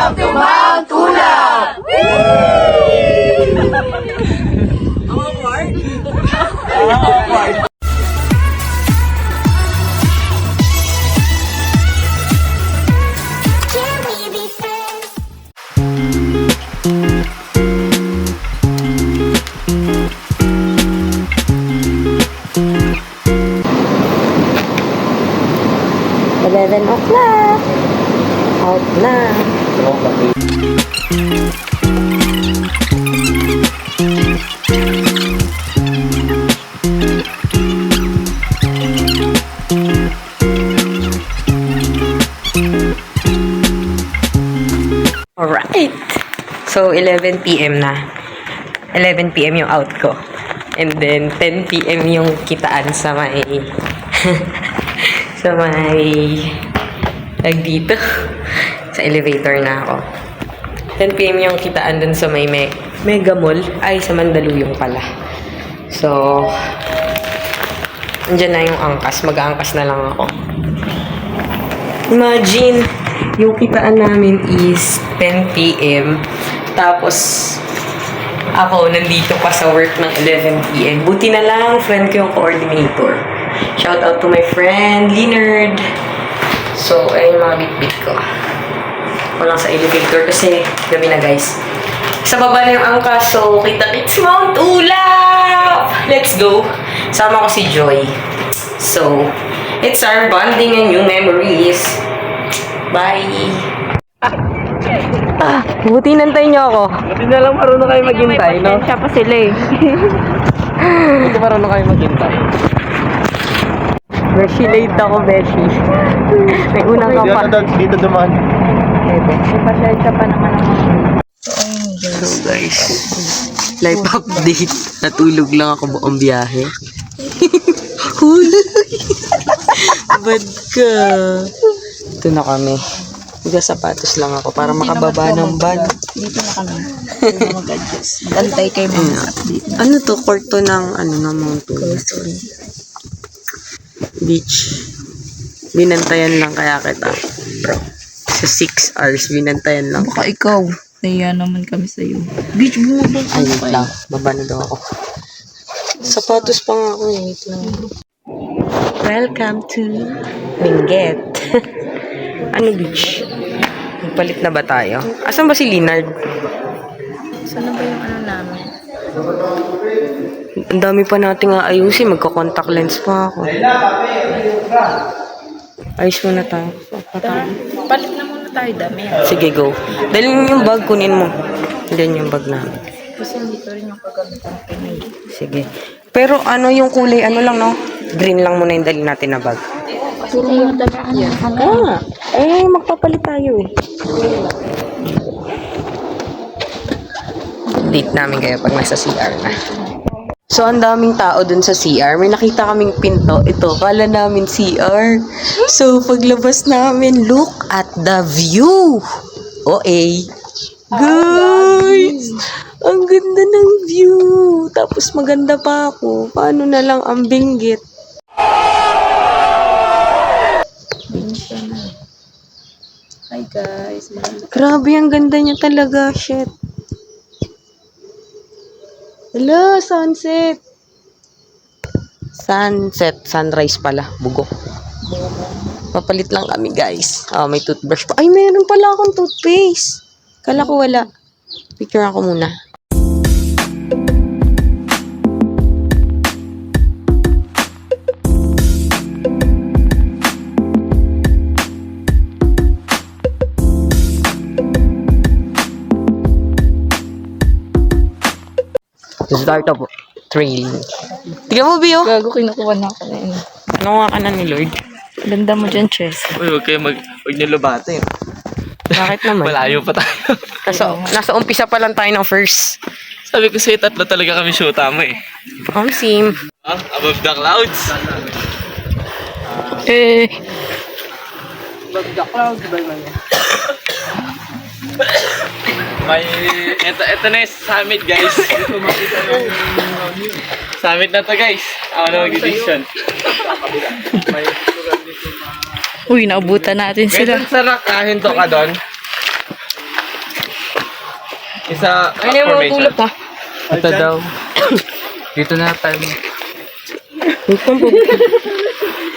Welcome to Mount Ulap! O'clock. Out na. Alright. So, 11 p.m. na. 11 p.m. yung out ko. And then, 10 p.m. yung kitaan sa may... sa may... dito. Sa elevator na ako. 10 p.m. yung kitaan dun sa may Mega Mall. Ay, sa Mandaluyong pala. So, andyan na yung angkas. Mag-aangkas na lang ako. Imagine, yung kitaan namin is 10 p.m. Tapos, ako nandito pa sa work ng 11 p.m. Buti na lang, friend ko yung coordinator. Shout out to my friend, Leonard. So, ayun yung mga bit-bit ko. Walang sa elevator kasi gabi na, guys. Sa baba na yung angkas, so kita-kits Mount Ulap! Let's go! Sama ko si Joy. So, it's our bonding and new memories. Bye! Buti nantay niyo ako. Buti na lang marunong kayo maghintay, no? Siya pa sila eh. Buti marunong kayo maghintay. Beshi, late ako, Beshi. May unang ka pa. Dito dumaan. Pasensya pa naman ako. So guys, life update. Natulog lang ako buong biyahe. Huli! Bad ka. Ito na kami. Sapatos lang ako para makababa ng van. Dito na kami. Dito na mag-adjust. Mag-antay kayo mga update. Ano to? Kwarto ng ng Mount Ulap. Beach. Binantayan lang kaya kita. Sa 6 hours, binantayan lang. Baka ikaw. Naiya naman kami sa'yo. Beach, bumabang ka. Ay, wait lang. Baba na daw ako. Sapatos pa nga ako. Wait lang. Welcome to Benguet. Ano beach? Nagpalit na ba tayo? Asan ba si Leonard? Saan ba yung ano namin? Ang dami pa nating aayusin. Magka-contact lens pa ako. Ayos muna tayo. Palit na muna tayo dami. Sige, go. Dalhin mo yung bag, kunin mo. Dalhin yung bag namin. Kasi hindi ko rin yung kagamitan ng Pinoy. Sige. Pero ano yung kulay, ano lang no? Green lang muna yung dalhin natin na bag. Puro mga tagaan yan. Magpapalit tayo eh. Date namin kayo pag nasa CR na. So, ang daming tao dun sa CR. May nakita kaming pinto. Ito, kala namin CR. So, paglabas namin, look at the view. OA. Guys! Ang ganda ng view. Tapos maganda pa ako. Paano na lang ang Benguet? Hi guys. Grabe, ang ganda niya talaga. Shit. Hello, sunset. Sunrise pala. Bugo. Papalit lang kami, guys. May toothbrush pa. Ay, meron pala akong toothpaste. Kala ko wala. Picture ako muna. Start up trailing. Tignan mo, Bio. Gago, kinukuha na ako na yun. Nakuha ka na ni Lord. Ganda mo dyan, Chess. Uy, huwag niyo lubatin. Bakit naman? Malayo pa tayo. Kasi nasa umpisa pa lang tayo ng first. Sabi ko sa'yo, tatlo talaga kami shoota mo eh. Sim. Above the clouds. Above the clouds, ba naman yan? Ito na yung summit, guys. Summit na to, guys. Ako na mag-decision. Uy, naubutan natin Kahit sila. sa rock, hinto ka doon. Isa Ano yung mga formation. tulap ha? Ito daw. Dito na tayo.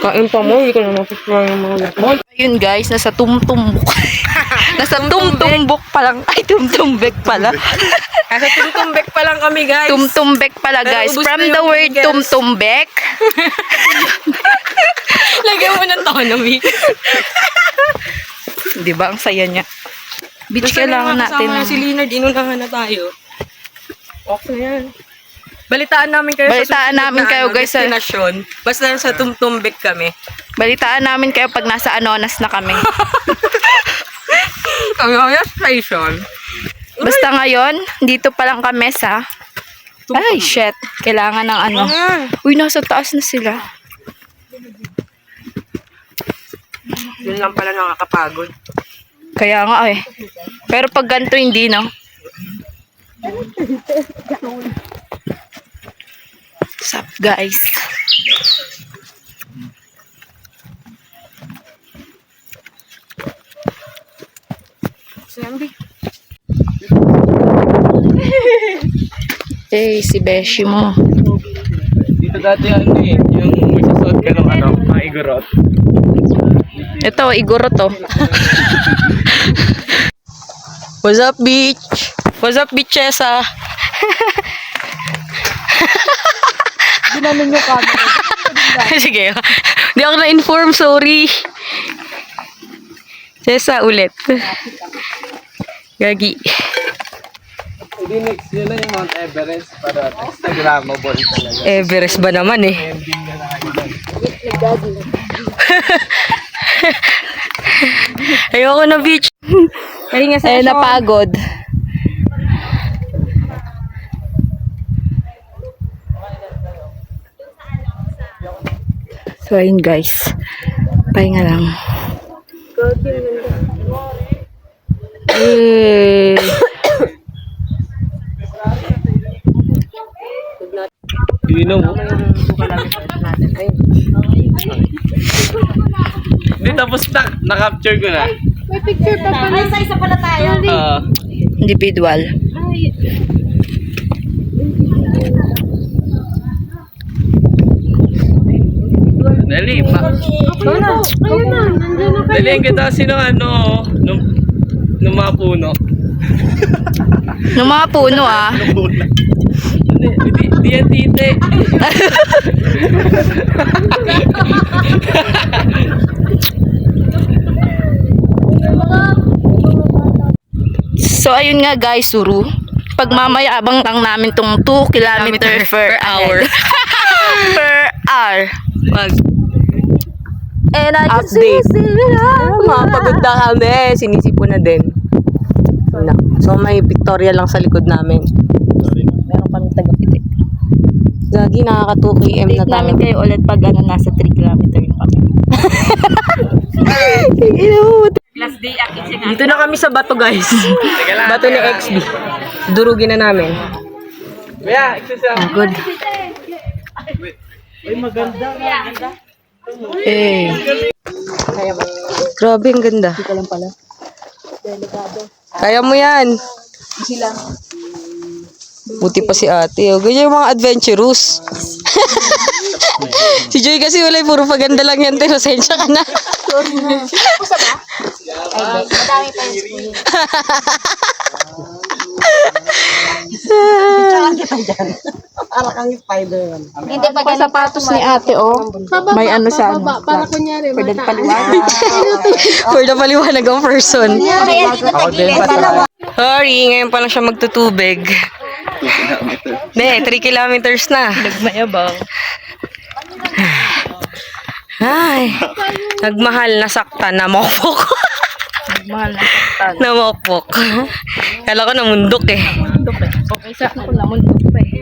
Kain pa mo, hindi ko na mapapagawa ng mga lapon. Ayun guys, nasa tumtumbok. Nasa tumtumbok pa lang. Ay, tumtumbek pala. Nasa tumtumbek pa lang kami guys. Tumtumbek pala Pero guys. ubos From na yung the word fingers. tumtumbek. Lagyan mo ng tono, Mi. Di ba? Ang saya niya. Beach kailangan natin. Kasama si Leonard, inunahan na tayo. Okay yan. Balitaan namin kayo Balitaan namin kayo, guys, sa- destinasyon. Basta sa Tumtumbek kami. Balitaan namin kayo pag nasa Anonas na kami. Kaya station. Basta ngayon, dito pa lang kami sa... Ay, shit. Kailangan ng ano. Uy, nasa taas na sila. Yun lang pala nakakapagod. Kaya nga eh. Pero pag ganito hindi, no? Sup, guys? Hey, si Beshi mo. Dito dati ano eh. Yung magsasuot ka ng ano, mga igorot. Ito, iguro to. What's up, beach? What's up, bitchesa? Ginanon yung camera. Sige. Di ako na-inform, sorry. Sesa ulit. Gagi. Hindi next yun na yung Mount Everest para Instagrammable talaga. Everest ba naman eh? Ending na nakakita. Ayoko na, beach. Kaya nga Eh, napagod. So, ayun guys. Pahinga lang. Eh. Inom mo. Hindi, tapos na-capture ko na. Ay, sa isa pala tayo. Individual. Dali, pa. Ayun na. Nandiyan na Dali, ang ganda kasi nung ano, nung mga puno. Ng mga puno ah. Di yan tite. So, ayun nga guys, Suru. Pagmamayabang lang namin tong 2 kilometer per hour. Per hour. Wag. And I can Update. Mapagod na kami. Sinisipo na din. So, may Victoria lang sa likod namin. Meron kami taga-pitik. Gagi, nakaka 2 km na Update tayo. namin kayo ulit pag ano, nasa 3 kilometer yung kami. Dito na kami sa bato, guys. Teka lang. Bato ni XB. Durugin na namin. Kaya, exercise. Good. Eh. Grabe, ang ganda. Kaya mo yan. Buti pa si ate. Oh. Ganyan yung mga adventurous. Si Joy kasi wala, puro paganda lang yan. Pero sensya ka na. Madami pa yung screen. Hindi pa ganun. Sapatos ni ate, oh. May ano sa ano. Para kunyari, Pwede paliwanag. For the paliwanag ang person. Kaya dito tagilid. Dalawa. Sorry, ngayon pa lang siya magtutubig. Ne, 3 kilometers na. Nagmayabang. Ay, nagmahal na sakta na mopok. Mahal na saktan. Namopok. Kala ko namundok eh. Okay, sa ako naman pa eh.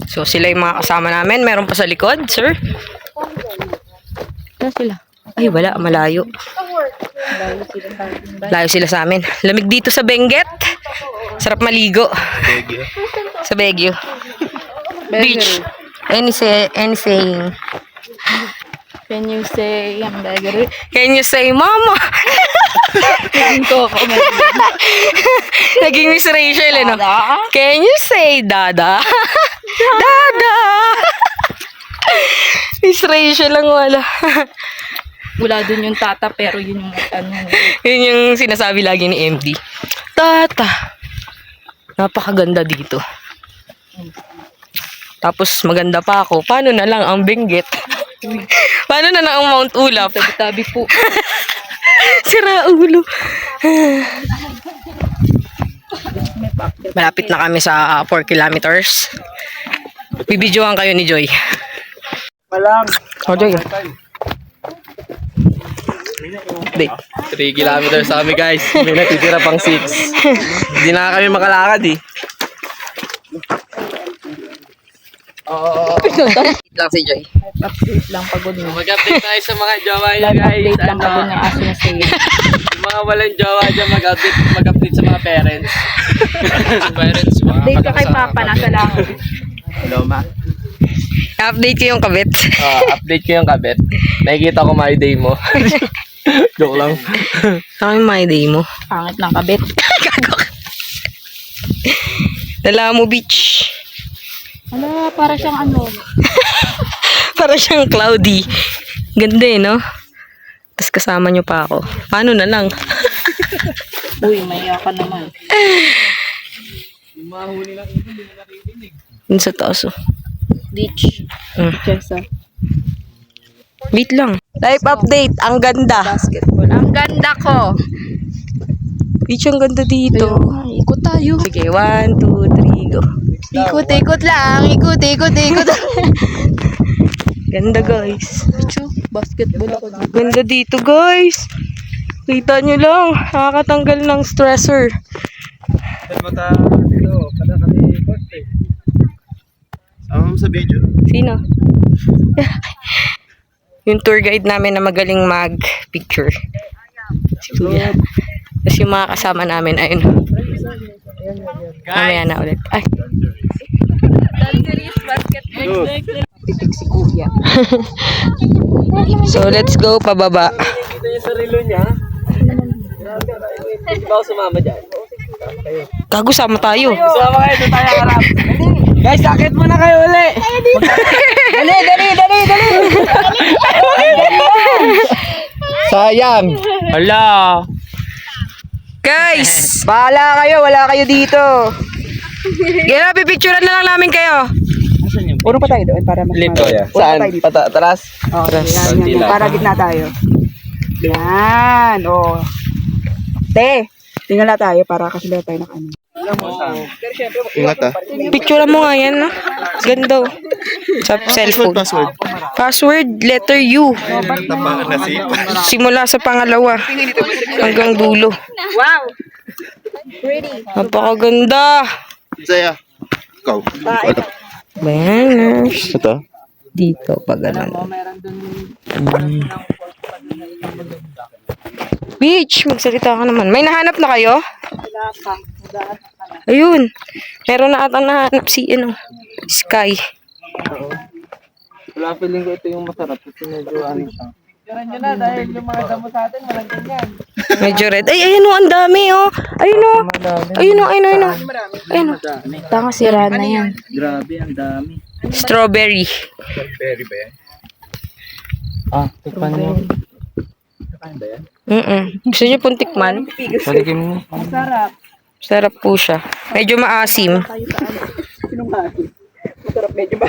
So sila yung mga kasama namin. Meron pa sa likod, sir. Saan sila? Ay, wala. Malayo. Layo sila sa amin. Lamig dito sa Benguet. Sarap maligo. Sa Baguio. Beach. Any saying. Can you say hamburger? Can you say mama? Tingin ko ako. Naging Miss Rachel, eh, no? Can you say dada? Dada! Miss Rachel lang wala. Wala dun yung tata pero yun yung ano. Yun yung sinasabi lagi ni MD. Tata. Napakaganda dito. Tapos maganda pa ako. Paano na lang ang Benguet? Paano na lang ang Mount Ulap? Tabi-tabi po. Sira ulo. Malapit na kami sa 4 kilometers. Bibidyohan kayo ni Joy. Malang. Oh, Joy. Date. 3 kilometers sa kami guys. May natitira pang 6. Hindi na kami makalakad eh. Lang si Joy. Update lang pagod mo. Mag-update tayo sa mga jowa niya guys. Update lang pagod ng aso na sa'yo. Yung mga walang jowa dyan, mag-update sa mga parents. Parents, mga Update ka kay Papa, nasa lang. Hello, ma. Update ko yung kabit. Update ko yung kabet. Nakikita ko my day mo. Joke lang. Saan yung my day mo? Pangit ng kabit. Dala mo beach. Ala, para siyang ano. Para siyang cloudy. Ganda eh, no? Tapos kasama nyo pa ako. Paano na lang? Uy, maya ka naman. Dun sa taas, oh. Beach. Chesa. Wait lang. Life update. Ang ganda. Basketball. Ang ganda ko. Beach, ang ganda dito. Ikot tayo. Sige, 1, 2, 3, go. Ikot lang. Ikot. Ganda, guys. Basketball ako dito. Ganda dito, guys. Kita nyo lang. Nakakatanggal ng stressor. Mata dito, kada kami birthday. Sama mo sa video. Sino? Yung tour guide namin na magaling mag-picture. Si Kuya. Tapos yung mga kasama namin, ayun. Mamaya na ulit. Ay. Titig si Kuya. So, let's go pababa. Kita yung sarilo niya. Hindi ba ako sumama dyan? Gago, sama tayo. Sumama kayo, doon tayo harap. Guys, sakit muna kayo uli. Dali. Sayang. Hala. Guys! Bahala kayo, wala kayo dito. Gaya, pipicturean na lang namin kayo. Puro pa tayo doon para mas Saan? Taras? Yan. Para gitna tayo. Yan. Oh. Te, tingnan na tayo para kasi tayo ng ano. Ingat ah. Picturean mo nga yan, no? Ganda. Oh. Sa cellphone. Password, letter U. Simula sa pangalawa. Hanggang dulo. Wow. Napakaganda. Saya. Ikaw. Banners. Ito. Dito, pag ganun. Beach, magsalita ka naman. May nahanap na kayo? Ayun. Meron na ata nahanap si, Sky. Wala, feeling ko ito yung masarap. Ito medyo ano siya. Tiran nyo na dahil yung mga damo sa atin, walang ganyan. Medyo red. Ay, ayun o, ang dami o. Ayun o. Ayun o. Ayun o. Tanga sira na yan. Grabe, ang dami. Strawberry. Berry ba yan? Ah, tikpan mo. Tikpan ba yan? Gusto niyo pong tikman? Palikin mo. Sarap po siya. Medyo maasim. Masarap medyo ba?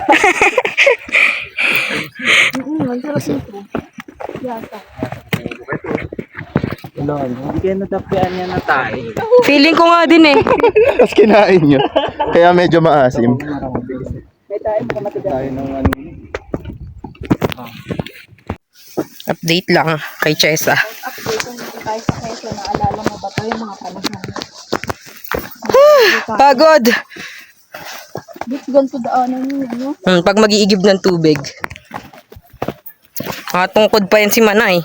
Hindi kayo natapyan yan na tayo. Feeling ko nga din eh. Tapos kinain nyo. Kaya medyo maasim. Update lang kay Chesa. Tayo sa Quezon, naalala mo ba ito yung mga panahon? Pagod. This ganito daanan yun, Pag mag-iigib ng tubig. Tungkod pa yan si Manay.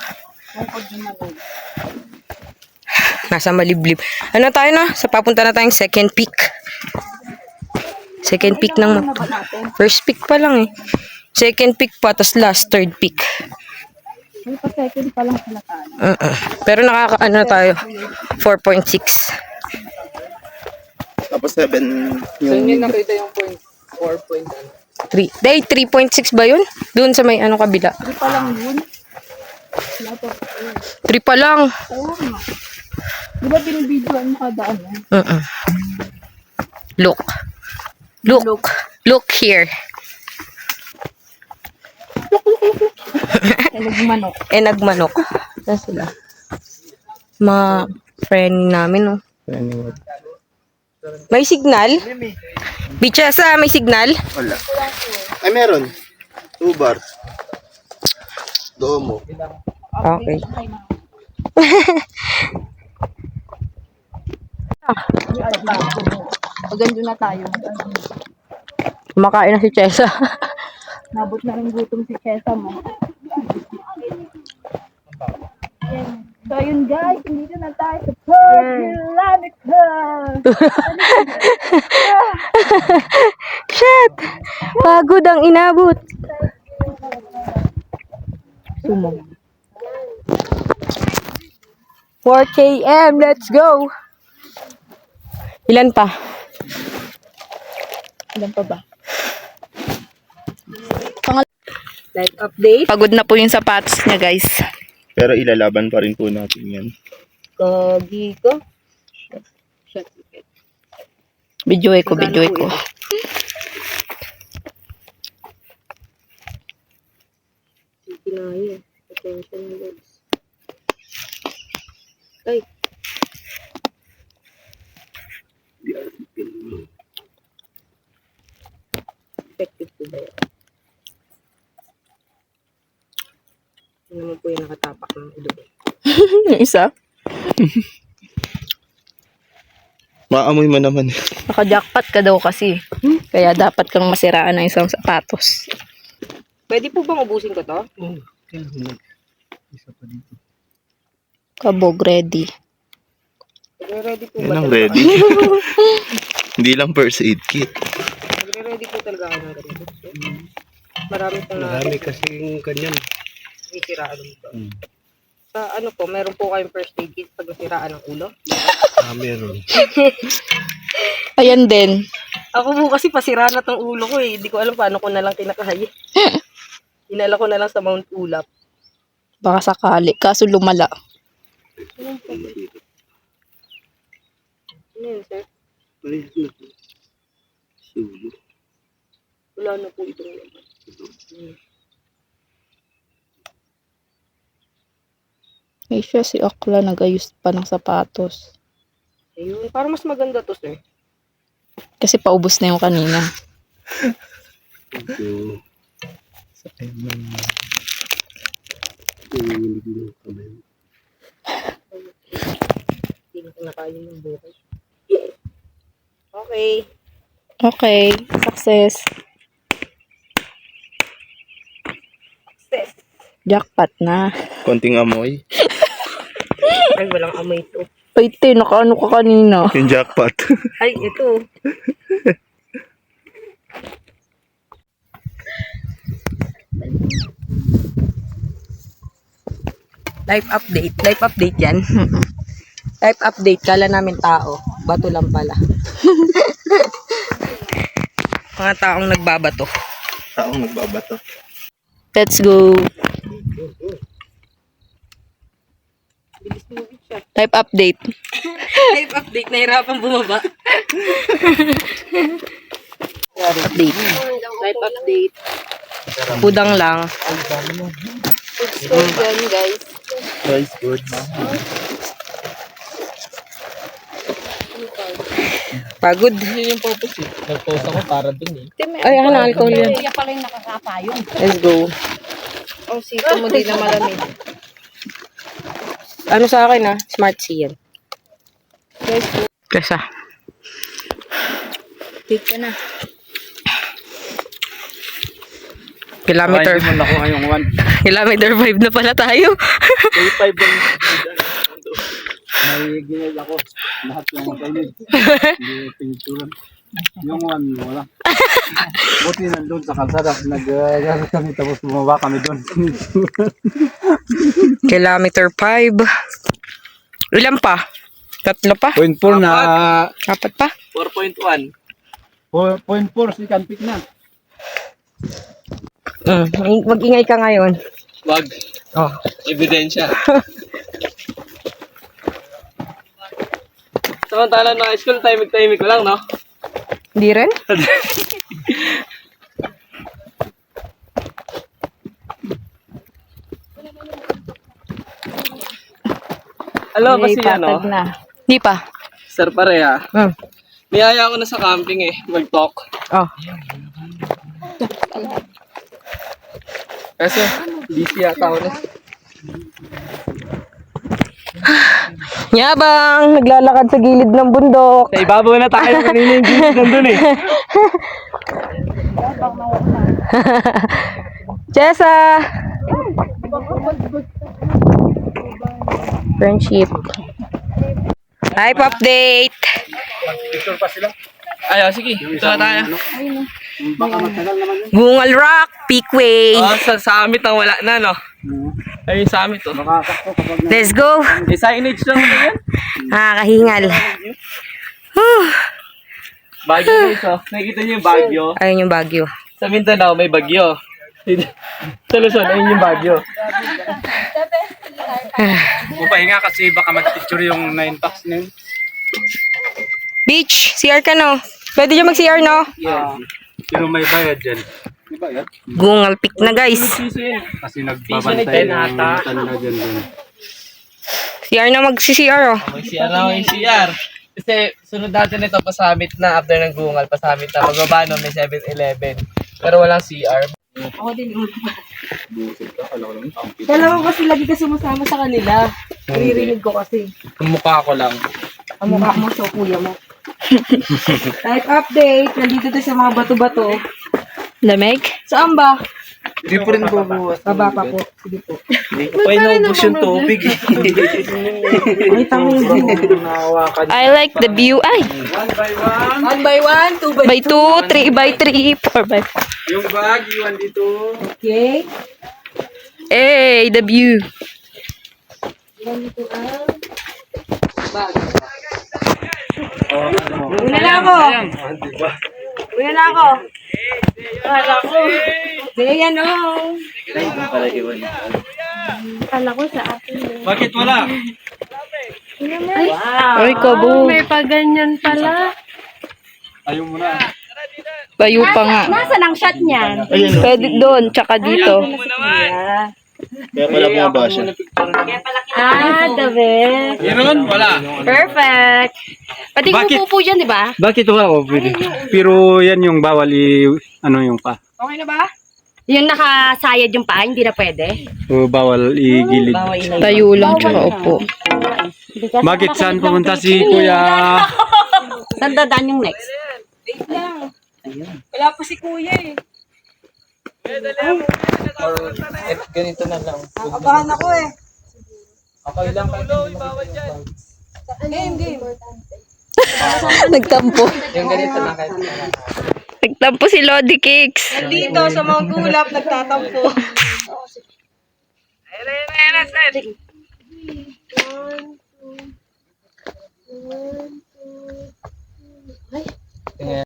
Nasa maliblib. Ano tayo na? Sa papunta na tayong second peak. Second peak ng... First peak pa lang eh. Second peak pa, tas last, third peak. May pa-second pa lang sila tayo. Pero nakakaano na tayo. 4.6. Tapos 7 Saan yung... nyo nakita yung point? 4 point ano? 3. Day, 3.6 ba yun? Doon sa may ano kabila. 3 pa lang yun. 3 pa lang. Oo nga. Di ba binibidyoan mo kada ano? Look. Look here. Nagmanok. Nagmanok. Saan sila? Mga friend namin, oh. May signal? Bichasa, may signal? Wala. Ay, meron. 2 bars. Domo. Okay. Maganda na tayo. Kumakain na si Chesa. Nabot na rin gutom si Kesa mo. So yun guys, dito na tayo sa Portulanica. Shit! Pagod ang inabot. Sumo. 4 km, let's go! Ilan pa? Ilan pa ba? Live update. Pagod na po yung sapatos niya, guys. Pero ilalaban pa rin po natin yan. Kogi ko. Videoy ko. Pinaya. Attention guys. Ay. Effective po ba yan? Ano naman po yung nakatapak ng ulo. Yung isa. Maamoy mo naman. Naka-jackpot ka daw kasi. Kaya dapat kang masiraan ng isang sapatos. Pwede po bang ubusin ko to? Kabog, ready. Ready po Yan ba ang talaga? ready. Hindi lang first aid kit. Ready po talaga ako ng ganito. Marami pong Marami kasing kanyan. nasiraan dito. Sa ano po, meron po kayong first aid kit pag nasiraan ng ulo? Meron. Ayan din. Ako po kasi pasira na tong ulo ko eh. Hindi ko alam paano ko na lang kinakaya. Inala ko na lang sa Mount Ulap. Baka sakali. Kaso lumala. Ano yun, sir? Wala na po itong laman. Ay siya, si Akla nagayos pa ng sapatos. Ayun, parang mas maganda to, sir. Kasi paubos na yung kanina. Hindi na ko nakaya yung buhay. Okay. Okay. Success. Success. Jackpot na. Konting amoy. Ay, walang amoy ito. Ay, te, nakaano ka kanina. Yung jackpot. Ay, ito. Live update. Live update yan. Live update. Kala namin tao. Bato lang pala. Mga taong nagbabato. Taong nagbabato. Let's go. Type update. Live update. Nahirapan bumaba. Update. Live update. Pudang lang. So, yan guys. Nice, good. Pagod. Yun yung purpose eh. Nag-post ako para dun eh. Ay, ano, alcohol yan. Kaya pala yung nakakapayong. Let's go. Oh, sito mo din na malamig. Ano sa akin ah? Smart C yan. Kesa. Take ka na. Kilometer. Ay, nakuha yung 1. Kilometer 5 na pala tayo. 5 yung may ginil ako. Lahat ng kainid. Hindi pinituran. Yung one, wala. Buti nandun sa kalsada. Nag-gamit kami tapos bumaba kami doon. Kilometer 5. Ilan pa? 3 pa? 0.4 na. 4 pa? 4.1. 4.4 si Kanpik na. Mag-ingay ka ngayon. Wag. Oh. Ebidensya. Samantala ng high school, timing ko lang, no? Hindi rin? Alam ba si ano? Hindi pa. Sir Pareha. Hmm. Niyaya ko na sa camping eh, mag-talk. Oh. Kasi, busy yata ako na. Yabang! Naglalakad sa gilid ng bundok. Sa ibabaw na tayo, kanina yung busy nandun eh. Jessa! Friendship. Life update! Ayaw, sige, ito na tayo. Gungal Rock, Peakway. Oh, sa summit ang wala na, no? Ay, yung summit, oh. Let's go! May signage lang na yan. Nakakahingal. Bagyo guys, oh. Nakikita niyo yung bagyo. Ayun yung Baguio. Sa Mindanao, may bagyo. Sa Luzon, ayun yung bagyo. Pupahinga kasi baka mag-picture yung 9 packs na yun. Beach, CR ka no? Pwede dyan mag-CR no? Pero may bayad dyan. May bayad? Gungal pick na guys. Kasi nagbabantay ng tanda dyan dun. CR na mag-CR oh. May CR na, may CR. Kasi sunod natin ito, pasamit na after ng gungal, pasamit na. Magbaba no, may 7-Eleven. Pero walang CR. Dalawa kasi lagi ka sumasama sa kanila. Naririnig ko kasi. Ang mukha ko lang. Ang mukha mo, so kuya mo. Life update. Nandito tayo sa mga bato-bato. Lamig? Saan ba? Hindi pa rin bubuwas. Baba pa po. Sige po. Hindi ko pa inaubos yung tubig eh. Ay, tangin. I like the view. Ay! 1 by 1, 2 by By 2, 3 by 3, 4 by 4. Yung bag, iwan dito. Okay. Hey, the view. Una na ako. Una na ako. Kala ko. Ganyan o. Kala ko sa akin. Bakit wala? Ay, kabo. May paganyan pala. Ayaw mo na. Bayo pa nga. Nasaan ang shot niyan? Pwede doon, tsaka dito. Kaya pala bumaba siya. Ah, the best. Meron? Wala. Perfect. Pati pupo dyan, di ba? Bakit wala ko pwede? Pero yan yung bawal ano yung pa. Okay na ba? Yung nakasayad yung paa, hindi na pwede. O bawal igilid. Tayo lang, tsaka upo. Bakit saan pumunta si Kuya? Saan dadaan yung next? Wait lang. Wala pa si kuya eh. Ganito na lang. Abahan ako eh. Okay lang kayo. Bawal dyan. Game. Nagtampo. Yung ganito lang kayo. Nagtampo si Lodi Cakes. Dito sa mga gulap, nagtatampo.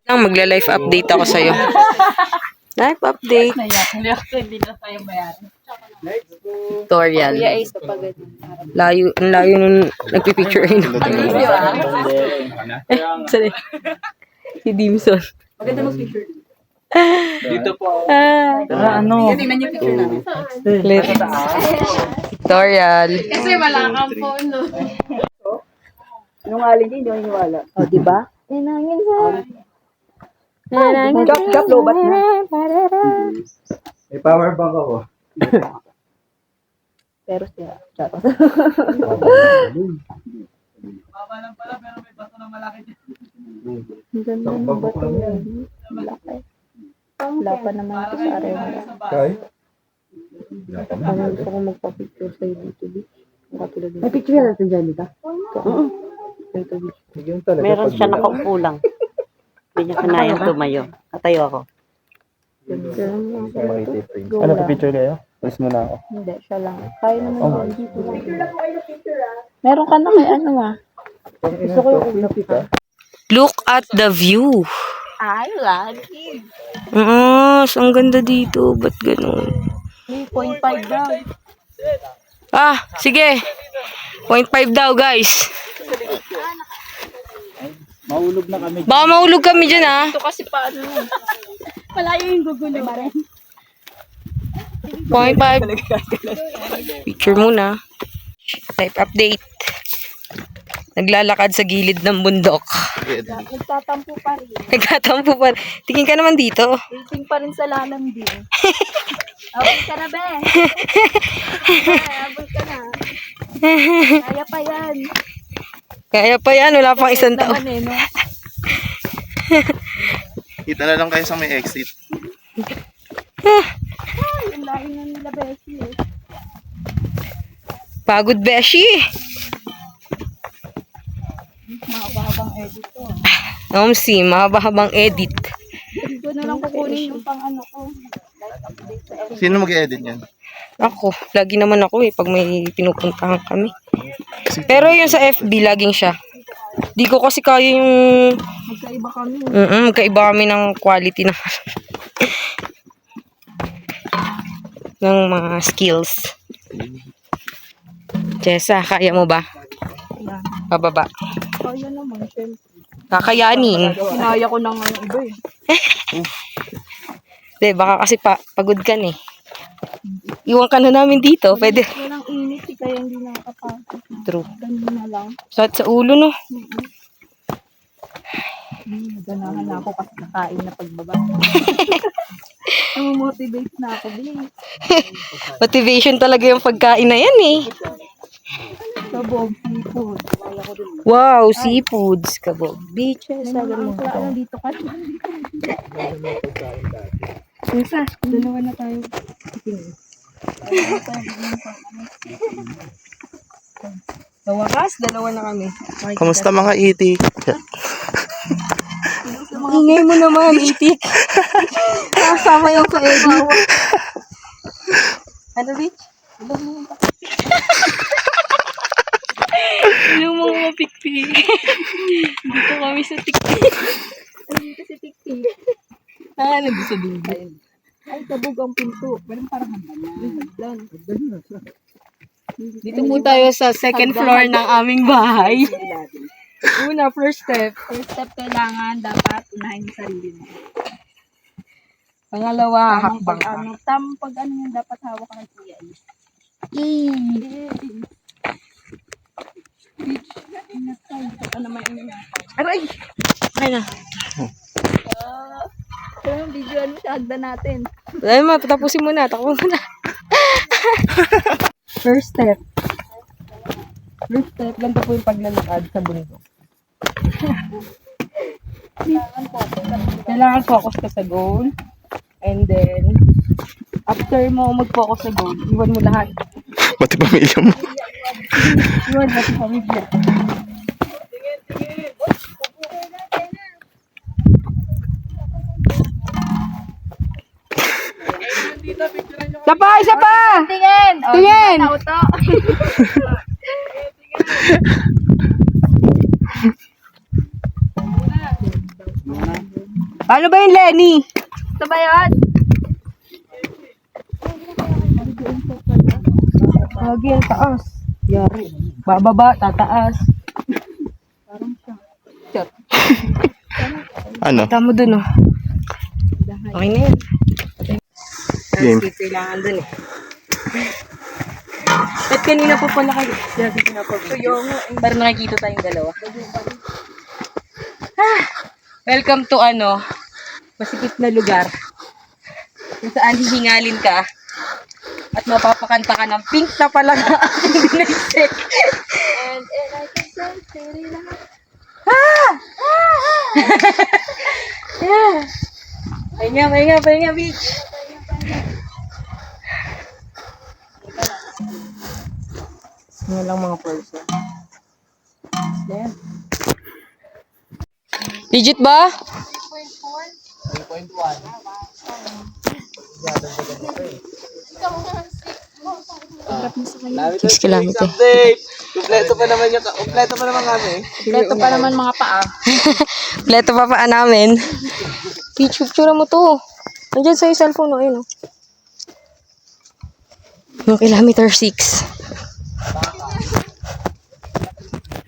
Nang magla-life update ako sa'yo. Life update. Tutorial. Layo, ang layo nung nagpipicture ay Sorry. Si Dimson. Dito po. Ano? Tingnan niyo picture namin. Tutorial. Kasi wala kang phone, no? Nungaling din, hindi ako hiniwala. O, diba? Tinangin sa... Gap, lobat na. May power bank ako. Pero siya. Baba lang pala pero may bato na malaki dyan. Ang ganda ng bato niya. Laki. Wala pa naman ito sa arena. Kay? Ano gusto ko magpa-picture sa'yo dito, Beach? May picture natin dyan, Dita? Oo. Dito, Beach. Meron siya nakaupo lang. Hindi niya kanayang tumayo. Katayo ako. Ano, picture kayo? Pwes muna ako. Hindi, siya lang. Kaya naman yun. Meron ka na kay ano Gusto ko yung una pita. Look at the view. I love you. So ang ganda dito. Ba't ganun? 3.5 daw. Sige. 0.5 daw, guys. Mahulog na kami. Baka mahulog kami dyan, ha? Ito kasi paano. Malayo yung gugulo. 0.5. Picture muna. Life update. Naglalakad sa gilid ng bundok. Nagtatampo pa rin. Nagtatampo pa. Tingin ka naman dito. Waiting pa rin sa lalam din. Abol ka na, be. Abol ka na. Kaya pa yan. Kaya pa yan. Wala pang isang taon. Naman eh, no? Kita na lang kayo sa may exit. Yung lahi na nila, Beshi. Pagod, Beshi. Mahaba-habang edit to. Mahaba-habang edit. Hindi ko na lang kukunin yung pang ano ko. Sino mag-edit yan? Ako. Lagi naman ako pag may pinupuntahan kami. Pero yung sa FB, laging siya. Di ko kasi kaya yung... Magkaiba kami. Magkaiba kami ng quality ng... ng mga skills. Jessa, kaya mo ba? Pababa. Kaya naman, syempre. Kakayanin. Kinaya ko na nga yung iba eh. Di, baka kasi pagod ka na eh. Iwan ka na namin dito. Pwede. Walang init eh, kaya hindi nakakapagod. True. Ganun na lang. Sakit sa ulo, no? Ganahan na ako kasi nakain na pagbaba. Motivate na ako, Bing. Motivation talaga yung pagkain na yan eh. Sabog, seafood. Wow, seafoods. Kabog. Beaches. Ang klaan dito kasi. Isa, dalawa na tayo. Sa wakas, dalawa na kami. Kamusta mga itik? Ingay mo naman, itik. Kasama yung sa ego. Ano, bitch? Ilang mga mapikpik. Dito kami sa tiktik. Dito si Tiktik. Nandito sa bibig. Ay, sabog ang pinto. Parang hagdan. Dito po tayo sa second floor ng aming bahay. Una, first step. First step, kailangan dapat unahin yung sarili mo. Pangalawa, hakbang ka. Tamang pag ano yung dapat hawak ka ng kuya. Ingat tayo. Ano naman yung Aray! Okay na. so, yung video ano siya, hagdan natin. Dahil patapusin mo na. Takbo mo na. First step. First step, ganito po yung paglalakad sa bundok. Kailangan focus ka sa goal. And then, after mo mag-focus sa goal, iwan mo lahat. Pati pamilya mo. Iwan mo sa pamilya. Isa pa! Isa pa! Tingin! Tingin! Auto! Paano ba yung Lenny? Ito ba yun? Lagi ang taas. Yari. Bababa, tataas. Ano? Tama dun, oh. Okay na yan. Game. Kasi kailangan dun, eh. At kanina po pala kayo. Sinabi ko na po. Para nakikita tayong dalawa. Welcome to masikip na lugar. Kung saan hihingalin ka. At mapapakanta ka ng pink na pala na binaysek. And I can sense it in Pahinga, bitch. Ano lang mga person. Legit ba? 6 kilometer. Update! Kompleto pa naman kami. Ito pa naman mga paa. Leto pa paan namin. Picture mo to. Nandiyan sa yung cellphone, no? Ayun, no? Yung kilometer 6.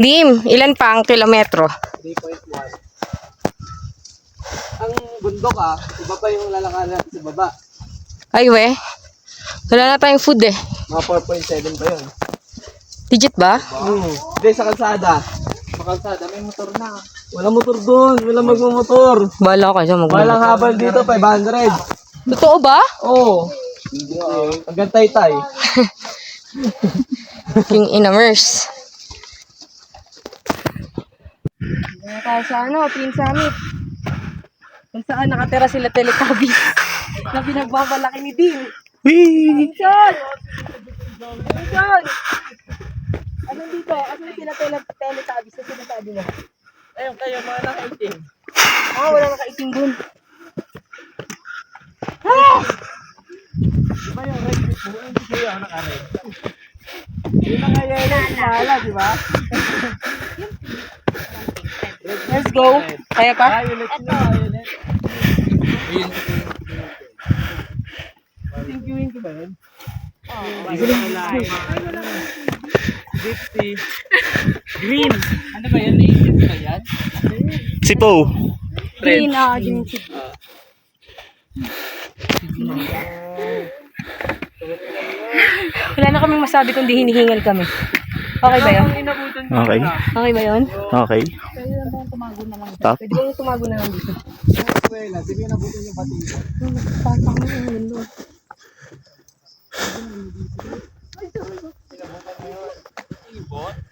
Dim, ilan pa ang kilometro? 3.1. Ang bundok iba pa yung lalakaran natin sa baba. Ay, we. Wala na tayong food, eh. Mga 4.7 pa yun. Digit ba? Hindi, sa kalsada. Sa kalsada, may motor na. Walang motor doon. Walang magmamotor. Bahala ka dyan, Walang habal dito, 500. Totoo ba? Oo. Hanggang tay-tay. Yung in-immerse. Tayo sa Twin Summit. Kung saan nakatira sila Teletubbies na pinagbabalaki ni Dean. Pinsan! Pinsan! Ano dito? Ano sila Teletubbies na sinasabi mo? Ayun kayo, mga nakaiting. Wala nakaiting dun. Diba yung red bit mo? Hindi kayo ang naka-red. Yung naka-yellow, sinala, di ba? Let's go. Kaya pa? Violet sila, violet. Thank you ba yun? Dipsy. Green. Ano ba yan? Naisip ba yan? Sipo. Green, green chip. Wala na kaming masabi kundi hinihingal kami. Okay ba yun? Okay. Okay ba yun? Okay. Stop. Pwede bang tumago na lang dito? Sige na buto yung pati.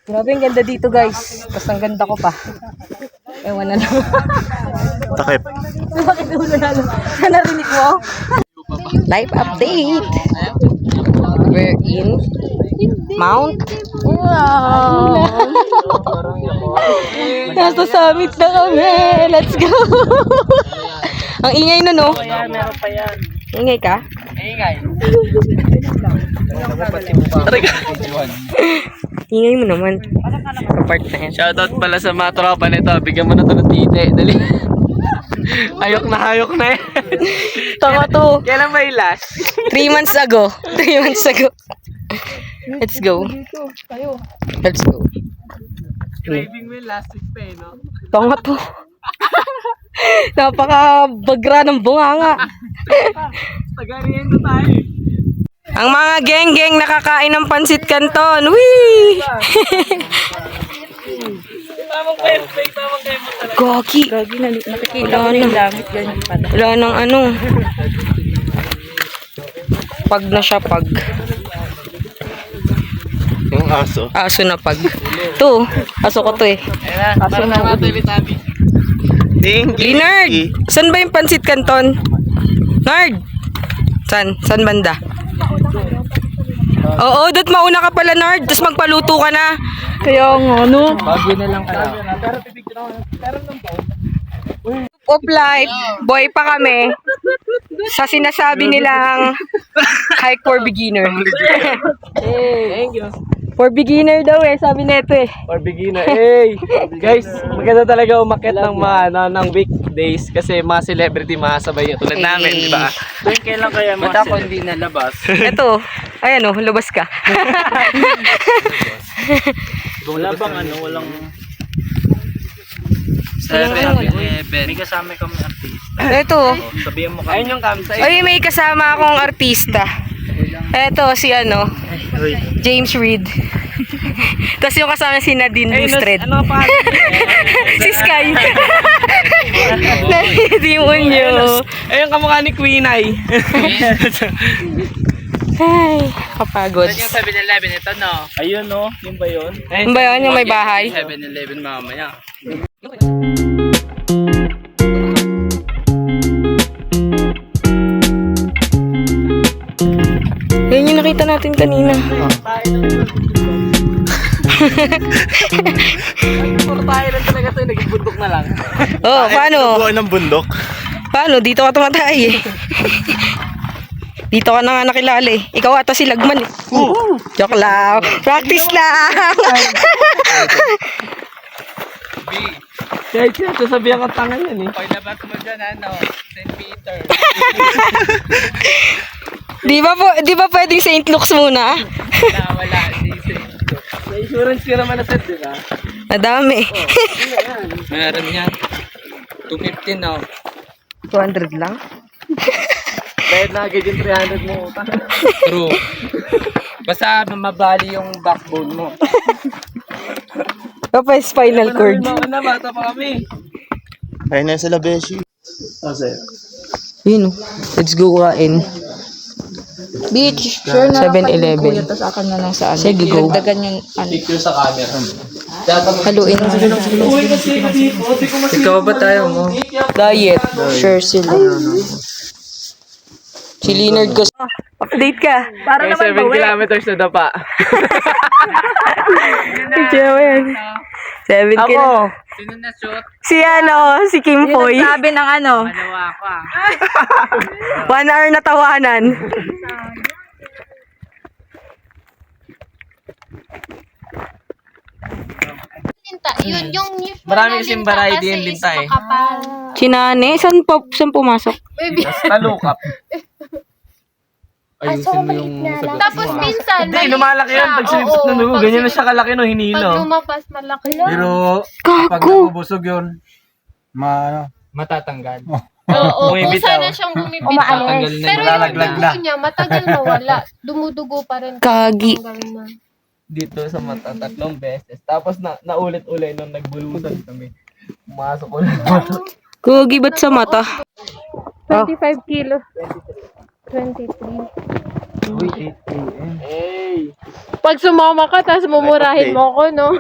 Grabe, ang ganda dito guys. Tapos ang ganda ko pa. Ewan na lang. Takip. Bakit ulo na lang? Narinig mo? Live update. We're in Mount. Wow. Nasa summit na kami. Let's go. Ang ingay nun, no? Meron pa yan. Ingay ka? Ingay. Ingay mo naman. Sa part na yan. Shoutout pala sa mga tropa nito. Bigyan mo na to ng tite. Dali. Hayok na eh. Tanga to. Kailan ba yung last? 3 months ago. 3 months ago. Let's go. Let's go. Craving mo yung last week pa eh, no? Tanga to. Napaka-bagra ng bunganga. Tagariendo tayo eh. Ang mga geng-geng nakakain ng pansit canton. Wee! Tamang kayo mo talaga. Gogi. Nakikita ko na yung gamit ganyan pala. Wala nang ano. Pag na siya pag. Yung aso. Aso na pag. To. Aso ko to eh. Aso na mga Teletubby. Leonard! Saan ba yung pansit canton? Nard! Saan banda? Oo, doon mauna ka pala, Nard. Tapos magpaluto ka na. Kaya nga, no? Bago na lang kayo. Of life, boy pa kami. Sa sinasabi nilang hike for beginner. Thank you. For beginner daw eh, sabi neto eh. For beginner. Hey! Guys, maganda talaga umakyat ng mga ng weekdays kasi mga celebrity masabay yung tulad namin, di ba? Tuwing kailan kaya mga ako hindi nalabas? Eto, ayan o, lumabas ka. Wala bang walang 7-11. May kasama kami artista. Eto, Sabihin mo kami. Ayun yung campsite. ay may kasama akong artista. Eto, si James Reid. Tapos yung kasama si Nadine Bustred. Ano pa? Si Sky. Naidimun nyo. Ayun kamukha ni Queen Ay. Ay, kapagod. Yung 7-Eleven ito, no? Ayun, no? Yung ba yun? Ano ba yun, yung may bahay? 7-Eleven mamaya. Yan yung nakita natin kanina. Puro tayo lang talaga ito, naging bundok na lang. Oh, paano? Buwan ng bundok. Paano? Dito ka tumatay eh. Dito ka na nga nakilala eh. Ikaw ata si Lagman eh. Joke lang. Practice lang. Kahit siya, sasabihan ka tangan yan eh. Paglabas mo dyan, St. Peter. Di ba pwedeng St. Luke's muna? Wala, hindi St. May insurance ka naman na set, di ba? Madami. Meron yan. 250 na. 200 lang? Kahit na agad yung 300 mo utang. True. Basta mabali yung backbone mo. Kapag spinal cord. Na, bata pa kami. Kaya na sila, Beshi. Yun. Let's go kain. Beach, sure na 7-Eleven. tapos akin na lang sa ano. Sige, go. Dagdagan yung ano. Picture sa camera. Haluin. Ikaw ba tayo mo? Diet. Sure sila. Si Leonard ko. Update ka. Para May naman 7 kilometers na dapa. Picture mo yan. 7 Ako. Sino na shoot? Si si Kim Foy. Sabi ng ano. Dalawa ka. 1 hour na tawanan. Linta. Yun, yung usual Marami na kasing linta variety kasi yung is linta eh. makapal. Sinane, saan pumasok? Maybe. Talukap. So, maliit na lang. Tapos minsan, Hindi, lumalaki yan. Pag sinipsip ng dugo, ganyan na siya kalaki no, Pag hinilo. lumabas, malaki na. Pero pag Kako! nabubusog yun, Matatanggal. Oo, Bumibitaw. kusa na siyang bumibitaw. Tatanggal na Pero yun. yung Lalaglag na. dugo niya, matagal na wala. Dumudugo pa rin. Kagi. Tanggal na. Dito sa mata, 3 beses. Tapos naulit-ulit nung nagbulusan kami. Pumasok ko lang. Kugi ba't sa mata? 25 kilos. 23. Hey! Pag sumama ka, tapos mumurahin mo ko, no?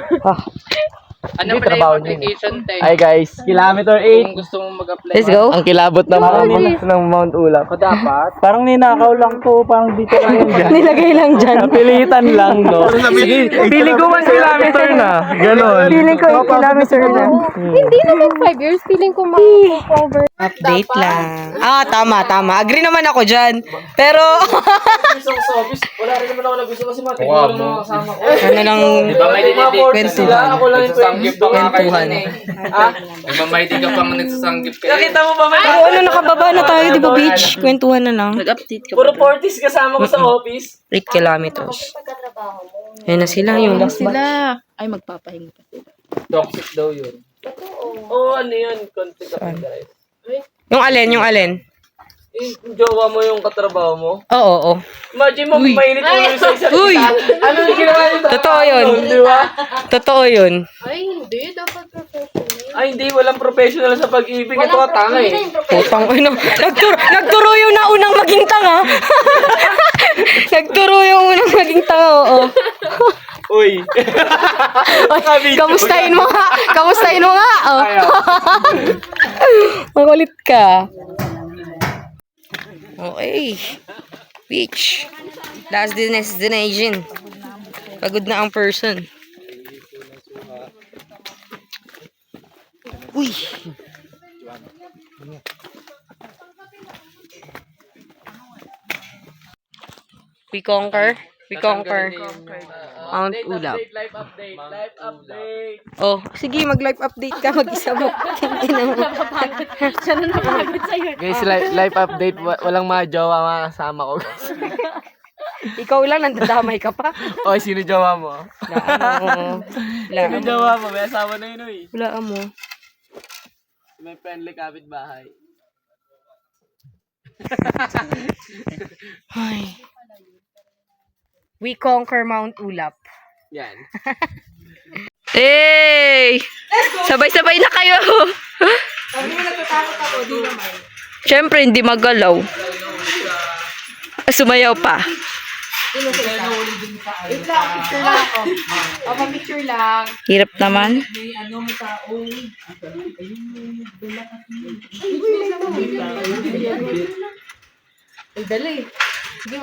Ano pala yung application time? Hi guys, kilometer 8. Kung gusto mong mag-apply. Let's go. Ang kilabot ng Mount Ulap. Dapat. parang ninakaw lang to, parang dito lang yun dyan. Nilagay lang dyan. Napilitan lang, no? Sige, feeling ko 1 kilometer na. Ganon. Feeling ko 8 kilometer na. Hindi naman 5 years. Feeling ko makakover. Update lang. Tama. Agree naman ako dyan. Pero, Wala rin naman ako nagusto kasi matigulo na kasama ko. ano lang, kwentuhan. Ako lang yung Nagsasanggip pa nga kayo Kwentuhan. dun eh. Nagmamaydi ka pa nga nagsasanggip kayo. Nakita mo ba may Pero ano, nakababa na tayo, di ba, beach? Kwentuhan na lang. puro 40s kasama ko sa office? 8 kilometers. Yan na sila, yung last batch. Ay, magpapahinga pa sila. Toxic daw yun. Oo, ano yun? Conflict of interest. Yung alin? Yung jowa mo yung katrabaho mo? Oo. Imagine mo kung mainit ulo sa isa't isa. Ano yung ginawa nyo? Totoo yun. Di ba? Totoo yun. Ay, hindi. Dapat professional. Ay, hindi. Walang professional sa pag-ibig. Ito ka tanga eh. Putang ina. Nagturo yung naunang maging tanga. Nagturo yung unang maging tanga, oo. Uy. Kamustahin mo nga. Oh. Makulit ka. Okay. Beach. Last destination. Pagod na ang person. Uy. We conquer. Mount Ulap. Live update. Oh, sige, mag-live update ka. Mag-isa mo. Guys, live update. Walang mga jowa mga kasama ko. Ikaw lang, nandadamay ka pa. Oy, sino jowa mo? Wala Sino jowa mo? May asawa na yun eh. Wala mo. May friendly kapitbahay. Ay. We conquer Mount Ulap. Yan. Hey! Sabay-sabay na kayo. Siyempre, hindi magalaw. Sumayaw pa. Picture lang. Hirap naman.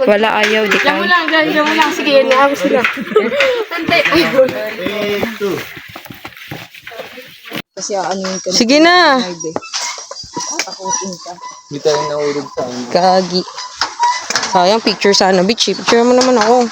Wala ayaw, di Diyan mo kaya. lang, diyan mo lang. Sige, yan ako sila. Tantay. Sige na. Hindi tayo nahulog sa ano. Gagi. Sayang, picture sana, bitch. Picture mo naman ako.